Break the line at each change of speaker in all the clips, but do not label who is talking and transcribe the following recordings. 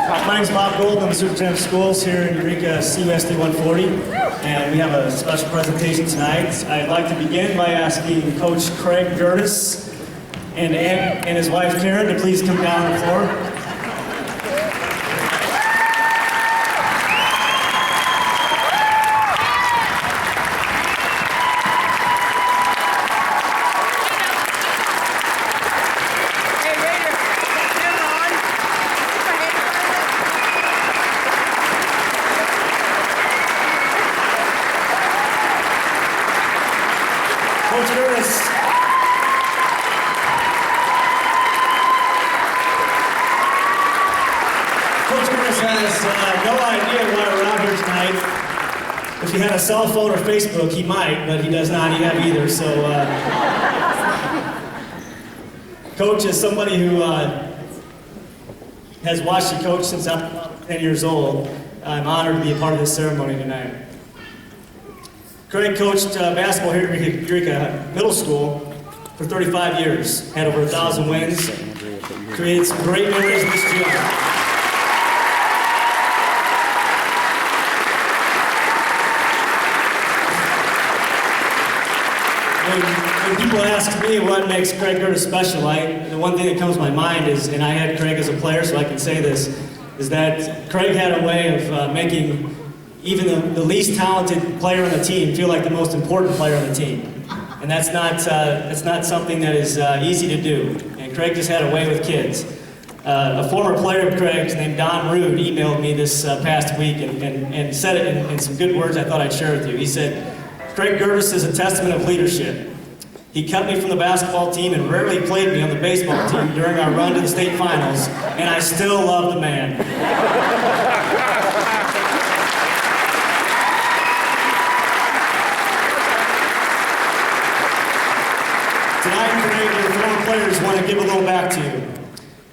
My name is Bob Gold. I'm the superintendent of schools here in Eureka CUSD 140, and we have a special presentation tonight. I'd like to begin by asking Coach Craig Gerdes and his wife Karen to please come down on the floor. Coach Gerdes. Coach Gerdes has no idea why we're out here tonight. If he had a cell phone or Facebook, he might, but he does not have either. So, Coach is somebody who has watched you coach since I'm 10 years old. I'm honored to be a part of this ceremony tonight. Craig coached basketball here at Eureka Middle School for 35 years, had over 1,000 wins, created some great memories in this gym. When people ask me what makes Craig Gerdes special, the one thing that comes to my mind is, and I had Craig as a player so I can say this, is that Craig had a way of making even the least talented player on the team feel like the most important player on the team. And that's not something that is easy to do. And Craig just had a way with kids. A former player of Craig's named Don Rude emailed me this past week and said it in some good words I thought I'd share with you. He said, Craig Gerdes is a testament of leadership. He cut me from the basketball team and rarely played me on the baseball team during our run to the state finals, and I still love the man. Tonight, Craig, your former players want to give a little back to you.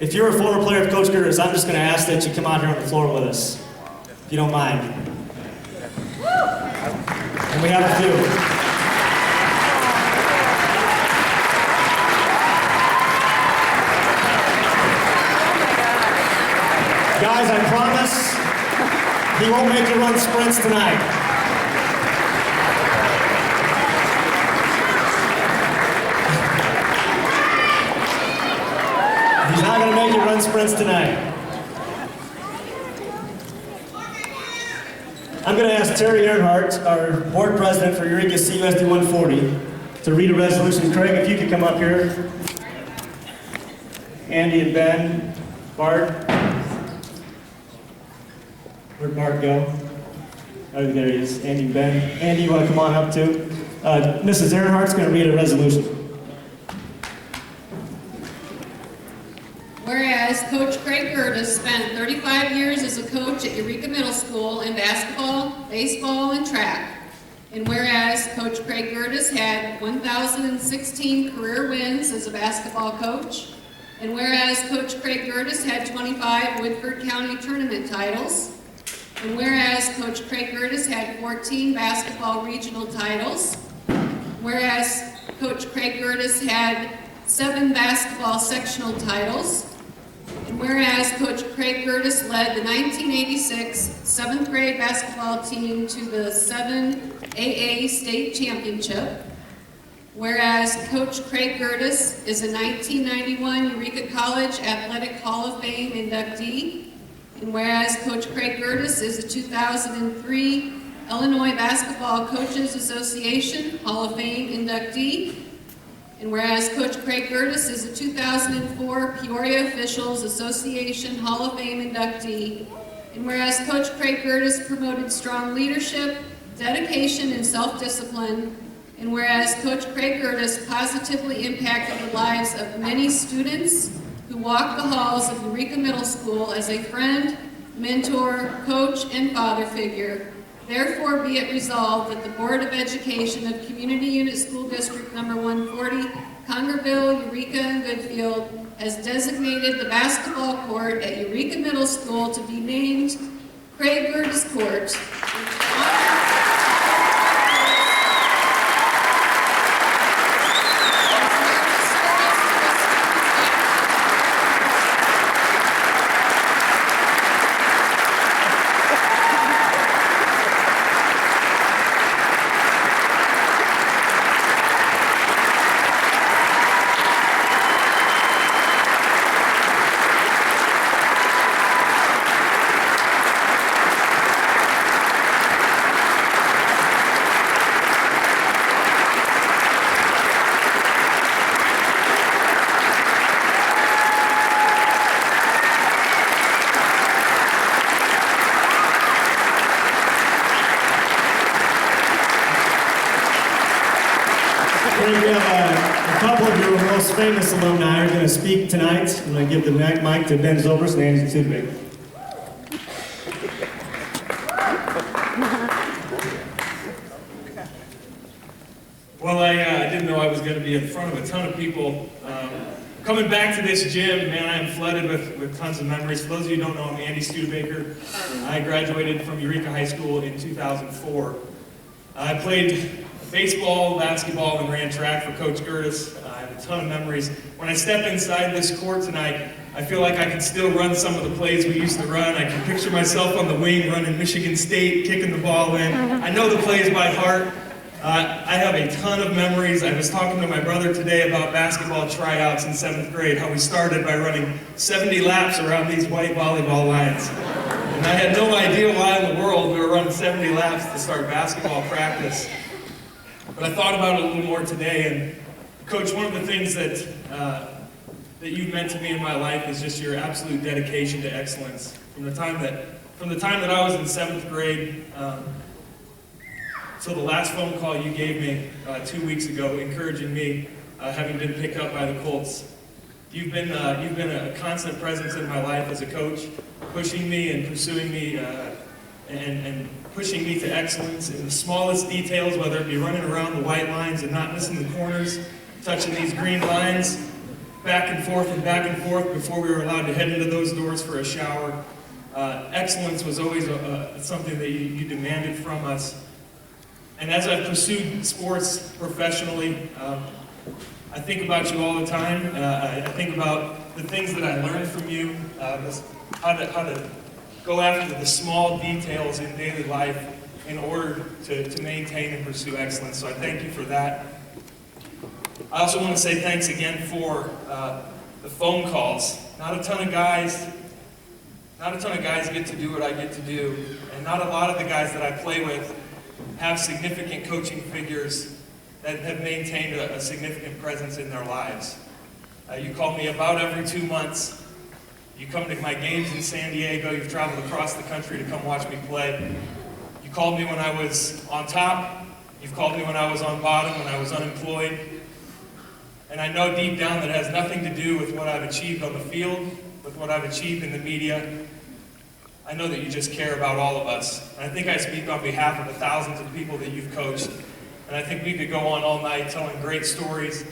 If you're a former player of Coach Gerdes, I'm just going to ask that you come out here on the floor with us, if you don't mind. And we have a few. Guys, I promise he won't make you run sprints tonight. He's not going to make you run sprints tonight. I'm going to ask Terry Earnhardt, our board president for Eureka CUSD 140, to read a resolution. Craig, if you could come up here. Andy and Ben, Bart. Where'd Bart go? Oh, there he is. Andy and Ben. Andy, you want to come on up too? Mrs. Earnhardt's going to read a resolution.
Whereas Coach Craig Gerdes spent 35 years as a coach at Eureka Middle School in basketball, baseball, and track. And whereas Coach Craig Gerdes had 1,016 career wins as a basketball coach. And whereas Coach Craig Gerdes had 25 Woodford County tournament titles. And whereas Coach Craig Gerdes had 14 basketball regional titles. Whereas Coach Craig Gerdes had 7 basketball sectional titles. And whereas Coach Craig Gerdes led the 1986 7th grade basketball team to the 7AA state championship. Whereas Coach Craig Gerdes is a 1991 Eureka College Athletic Hall of Fame inductee. And whereas Coach Craig Gerdes is a 2003 Illinois Basketball Coaches Association Hall of Fame inductee. And whereas Coach Craig Gerdes is a 2004 Peoria Officials Association Hall of Fame inductee. And whereas Coach Craig Gerdes promoted strong leadership, dedication, and self-discipline. And whereas Coach Craig Gerdes positively impacted the lives of many students who walk the halls of Eureka Middle School as a friend, mentor, coach, and father figure. Therefore, be it resolved that the Board of Education of Community Unit School District Number 140, Congerville, Eureka, and Goodfield has designated the basketball court at Eureka Middle School to be named Craig Gerdes Court.
famous alumni are going to speak tonight. I'm going to give the mic to Ben Zobrist and Andy Studebaker.
Well, I didn't know I was going to be in front of a ton of people. Coming back to this gym, man, I am flooded with tons of memories. For those of you who don't know, I'm Andy Studebaker. I graduated from Eureka High School in 2004. I played baseball, basketball, and ran track for Coach Gerdes. I have a ton of memories. When I step inside this court tonight, I feel like I can still run some of the plays we used to run. I can picture myself on the wing running Michigan State, kicking the ball in. I know the plays by heart. I have a ton of memories. I was talking to my brother today about basketball tryouts in 7th grade, how we started by running 70 laps around these white volleyball lines. And I had no idea why in the world we were running 70 laps to start basketball practice. But I thought about it a little more today, and Coach, one of the things that you've meant to me in my life is just your absolute dedication to excellence. From the time that I was in 7th grade, till the last phone call you gave me 2 weeks ago, encouraging me, having been picked up by the Colts. You've been a constant presence in my life as a coach, pushing me and pursuing me, and pushing me to excellence in the smallest details, whether it be running around the white lines and not missing the corners, touching these green lines, back and forth before we were allowed to head into those doors for a shower. Excellence was always something that you demanded from us. And as I've pursued sports professionally, I think about you all the time. I think about the things that I learned from you, how to go after the small details in daily life in order to maintain and pursue excellence. So I thank you for that. I also want to say thanks again for the phone calls. Not a ton of guys get to do what I get to do, and not a lot of the guys that I play with have significant coaching figures that have maintained a significant presence in their lives. You call me about every 2 months. You come to my games in San Diego. You've traveled across the country to come watch me play. You called me when I was on top. You've called me when I was on bottom, when I was unemployed. And I know deep down that it has nothing to do with what I've achieved on the field, with what I've achieved in the media. I know that you just care about all of us. And I think I speak on behalf of the thousands of people that you've coached. And I think we could go on all night telling great stories,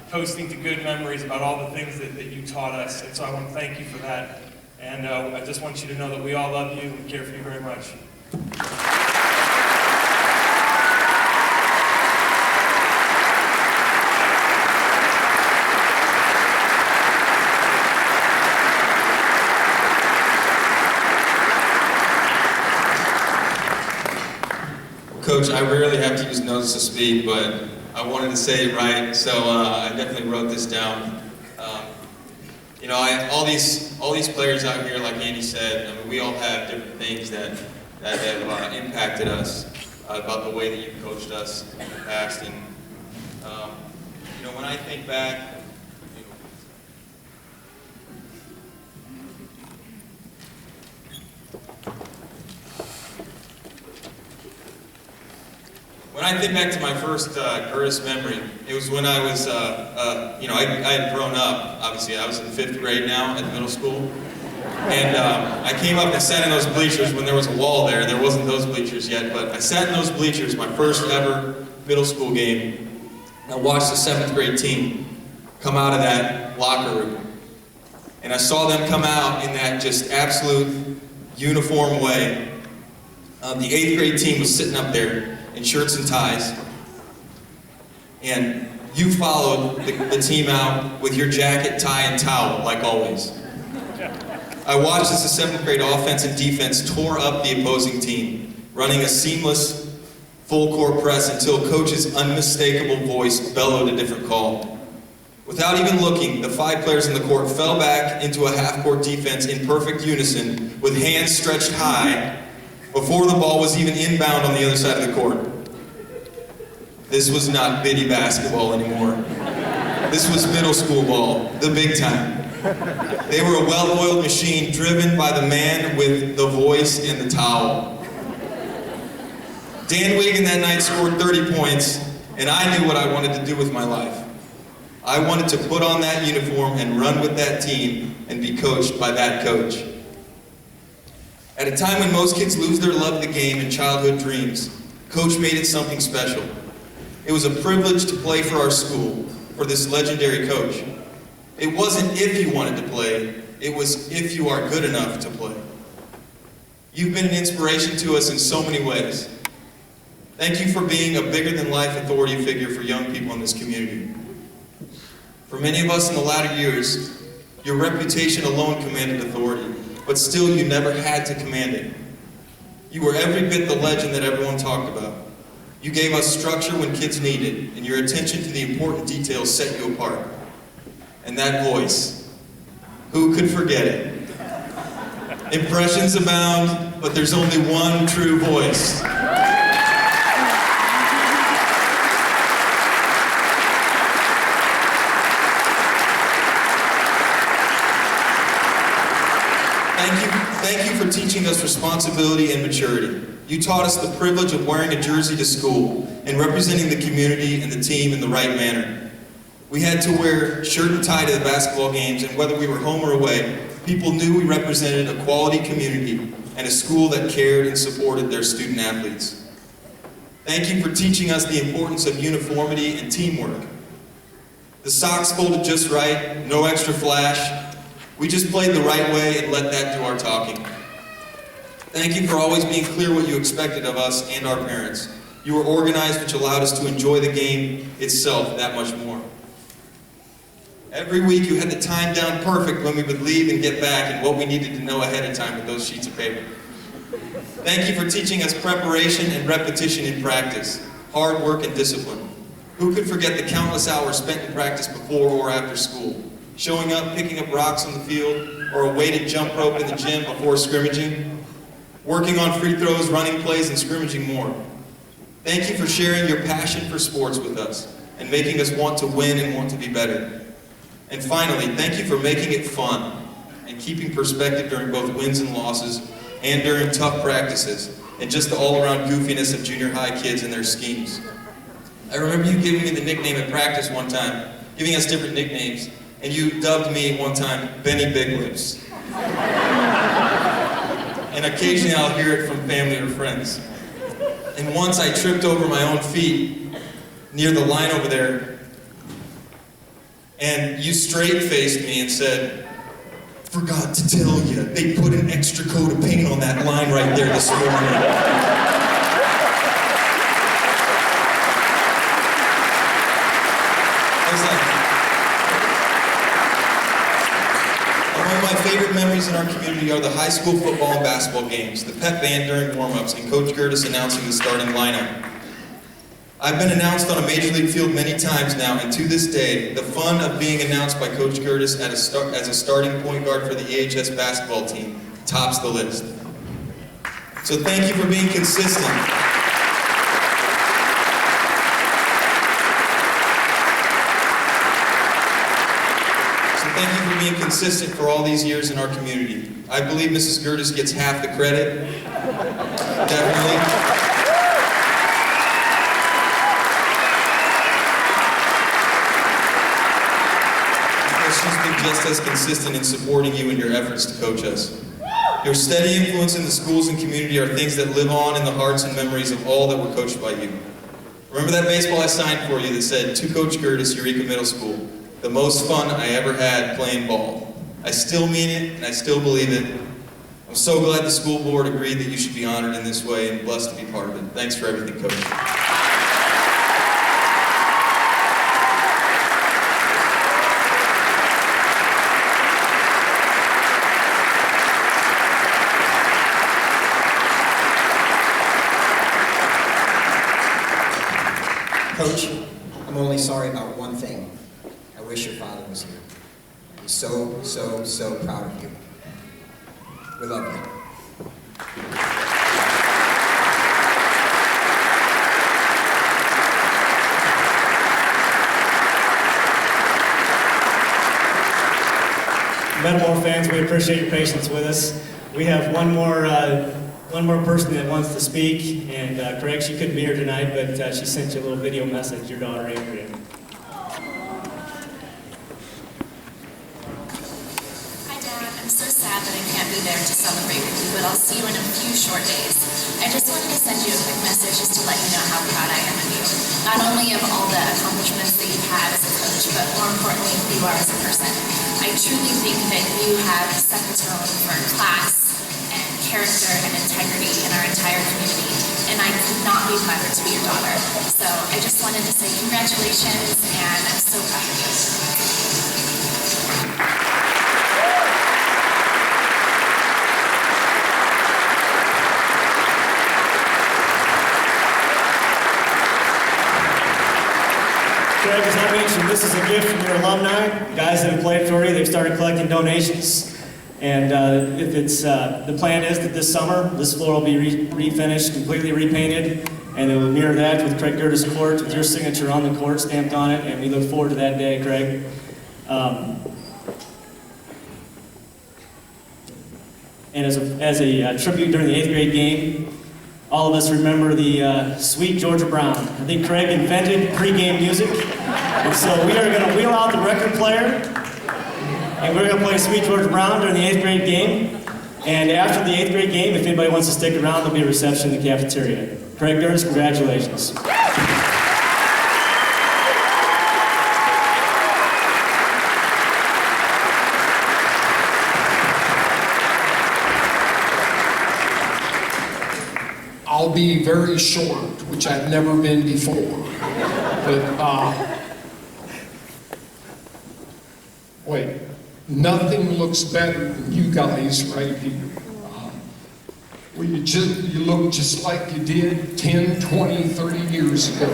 coasting to good memories about all the things that you taught us. And so I want to thank you for that. And I just want you to know that we all love you and care for you very much.
Coach, I rarely have to use notes to speak, but I wanted to say it right, so I definitely wrote this down. You know, all these players out here, like Andy said, I mean, we all have different things that have impacted us about the way that you've coached us in the past. And you know, when I think back, to my first Gerdes memory, it was when I was, you know, I had grown up. Obviously, I was in 5th grade now at middle school. And I came up and sat in those bleachers when there was a wall there. There wasn't those bleachers yet, but I sat in those bleachers, my first ever middle school game. I watched the 7th grade team come out of that locker room. And I saw them come out in that just absolute uniform way. The 8th grade team was sitting up there in shirts and ties. And you followed the team out with your jacket, tie, and towel, like always. I watched as the 7th grade offense and defense tore up the opposing team, running a seamless full-court press until Coach's unmistakable voice bellowed a different call. Without even looking, the 5 players in the court fell back into a half-court defense in perfect unison, with hands stretched high, before the ball was even inbound on the other side of the court. This was not bitty basketball anymore. This was middle school ball, the big time. They were a well-oiled machine driven by the man with the voice and the towel. Dan Wigan that night scored 30 points, and I knew what I wanted to do with my life. I wanted to put on that uniform and run with that team and be coached by that coach. At a time when most kids lose their love of the game and childhood dreams, Coach made it something special. It was a privilege to play for our school, for this legendary coach. It wasn't if you wanted to play, it was if you are good enough to play. You've been an inspiration to us in so many ways. Thank you for being a bigger-than-life authority figure for young people in this community. For many of us in the latter years, your reputation alone commanded authority, but still you never had to command it. You were every bit the legend that everyone talked about. You gave us structure when kids needed, and your attention to the important details set you apart. And that voice, who could forget it? Impressions abound, but there's only one true voice. Thank you for teaching us responsibility and maturity. You taught us the privilege of wearing a jersey to school and representing the community and the team in the right manner. We had to wear shirt and tie to the basketball games, and whether we were home or away, people knew we represented a quality community and a school that cared and supported their student athletes. Thank you for teaching us the importance of uniformity and teamwork. The socks folded just right, no extra flash. We just played the right way and let that do our talking. Thank you for always being clear what you expected of us and our parents. You were organized, which allowed us to enjoy the game itself that much more. Every week you had the time down perfect when we would leave and get back and what we needed to know ahead of time with those sheets of paper. Thank you for teaching us preparation and repetition in practice, hard work and discipline. Who could forget the countless hours spent in practice before or after school? Showing up, picking up rocks on the field, or a weighted jump rope in the gym before scrimmaging, working on free throws, running plays, and scrimmaging more. Thank you for sharing your passion for sports with us and making us want to win and want to be better. And finally, thank you for making it fun and keeping perspective during both wins and losses and during tough practices and just the all-around goofiness of junior high kids and their schemes. I remember you giving me the nickname at practice one time, giving us different nicknames, and you dubbed me one time Benny Big Lips. And occasionally I'll hear it from family or friends. And once I tripped over my own feet near the line over there, and you straight-faced me and said, "Forgot to tell you, they put an extra coat of paint on that line right there this morning." One of my favorite memories in our community are the high school football and basketball games, the pep band during warm-ups, and Coach Gerdes announcing the starting lineup. I've been announced on a major league field many times now, and to this day, the fun of being announced by Coach Gerdes as a starting point guard for the AHS basketball team tops the list. So thank you for being consistent. Thank you for being consistent for all these years in our community. I believe Mrs. Gerdes gets half the credit. Definitely. Because she's been just as consistent in supporting you in your efforts to coach us. Your steady influence in the schools and community are things that live on in the hearts and memories of all that were coached by you. Remember that baseball I signed for you that said, "To Coach Gerdes, Eureka Middle School. The most fun I ever had playing ball." I still mean it, and I still believe it. I'm so glad the school board agreed that you should be honored in this way, and blessed to be part of it. Thanks for everything, Coach.
Coach, I'm only sorry about one thing. I wish your father was here. He's so, so, so proud of you. We love you.
Metamore fans, we appreciate your patience with us. We have one more person that wants to speak, and Craig, she couldn't be here tonight, but she sent you a little video message, your daughter Adrian.
there to celebrate with you, but I'll see you in a few short days. I just wanted to send you a quick message just to let you know how proud I am of you. Not only of all the accomplishments that you've had as a coach, but more importantly, who you are as a person. I truly think that you have set the tone for class and character and integrity in our entire community, and I could not be prouder to be your daughter. So I just wanted to say congratulations, and I'm so proud of you.
Craig, as I mentioned, this is a gift from your alumni. The guys that have played for you, they've started collecting donations. And if it's the plan is that this summer, this floor will be refinished, completely repainted, and it will mirror that with Craig Gerdes court, with your signature on the court stamped on it, and we look forward to that day, Craig. And as a tribute during the 8th grade game, all of us remember the sweet Georgia Brown. I think Craig invented pregame music, and so we are going to wheel out the record player, and we're going to play Sweet Georgia Brown during the 8th grade game. And after the 8th grade game, if anybody wants to stick around, there'll be a reception in the cafeteria. Craig Gerdes, congratulations.
I'll be very short, which I've never been before. But, wait, nothing looks better than you guys right here. Well, you look just like you did 10, 20, 30 years ago.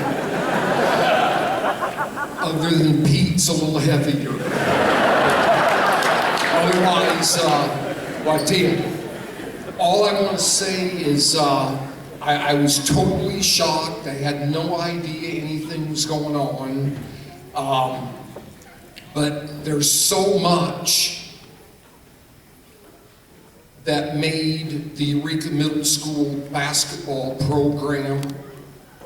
Other than Pete's a little heavier. Otherwise, well, I tell you, all I want to say is, I was totally shocked. I had no idea anything was going on. But there's so much that made the Eureka Middle School basketball program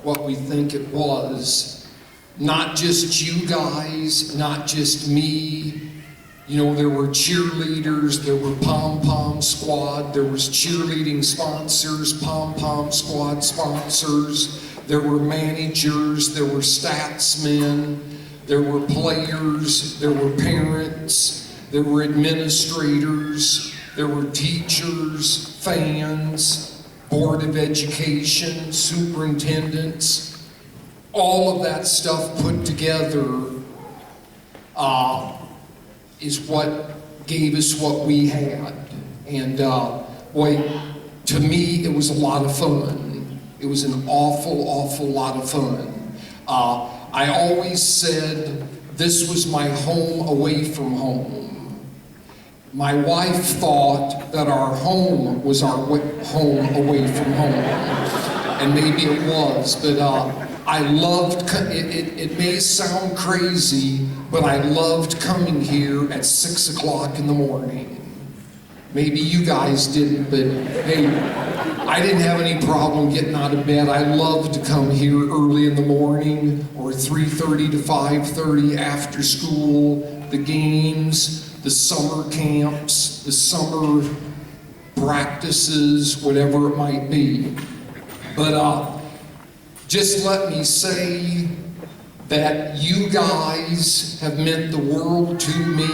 what we think it was. Not just you guys, not just me. You know, there were cheerleaders, there were pom-pom squad, there was cheerleading sponsors, pom-pom squad sponsors, there were managers, there were statsmen, there were players, there were parents, there were administrators, there were teachers, fans, Board of Education, superintendents, all of that stuff put together is what gave us what we had. And boy, to me, it was a lot of fun. It was an awful, awful lot of fun. I always said this was my home away from home. My wife thought that our home was our home away from home. And maybe it was, but I loved, it may sound crazy, but I loved coming here at 6 o'clock in the morning. Maybe you guys didn't, but hey, I didn't have any problem getting out of bed. I loved to come here early in the morning, or 3:30 to 5:30 after school, the games, the summer camps, the summer practices, whatever it might be. But just let me say that you guys have meant the world to me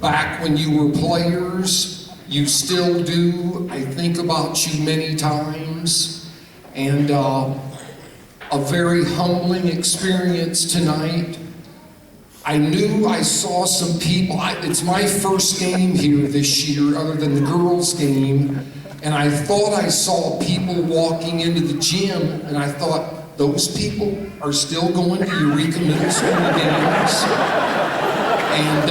back when you were players. You still do. I think about you many times. And a very humbling experience tonight. I knew I saw some people. It's my first game here this year, other than the girls' game. And I thought I saw people walking into the gym, and I thought, those people are still going to Eureka Middle School games. And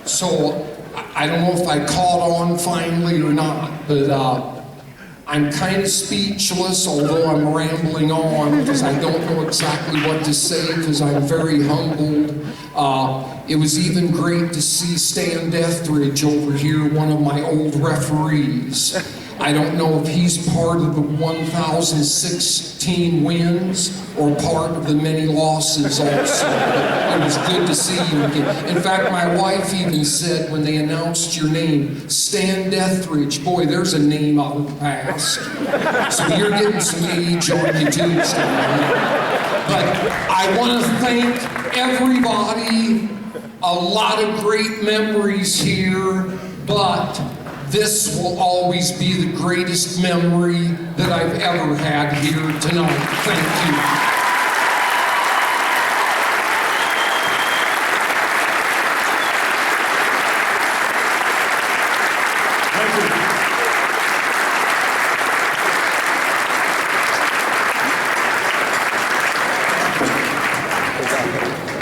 so I don't know if I caught on finally or not, but I'm kind of speechless, although I'm rambling on because I don't know exactly what to say because I'm very humbled. It was even great to see Stan Deathridge over here, one of my old referees. I don't know if he's part of the 1,016 wins or part of the many losses also. It was good to see you again. In fact, my wife even said when they announced your name, Stan Deathridge, boy, there's a name out of the past. So you're getting some age on you too, Stan. But I want to thank everybody. A lot of great memories here, but this will always be the greatest memory that I've ever had here tonight. Thank you.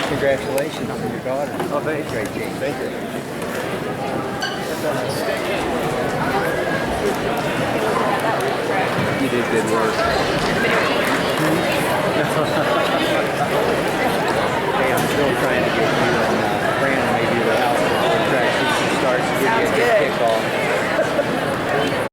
Congratulations on your daughter. Oh, very great, Jane. Thank you. You did good work. Hey, I'm still trying to get you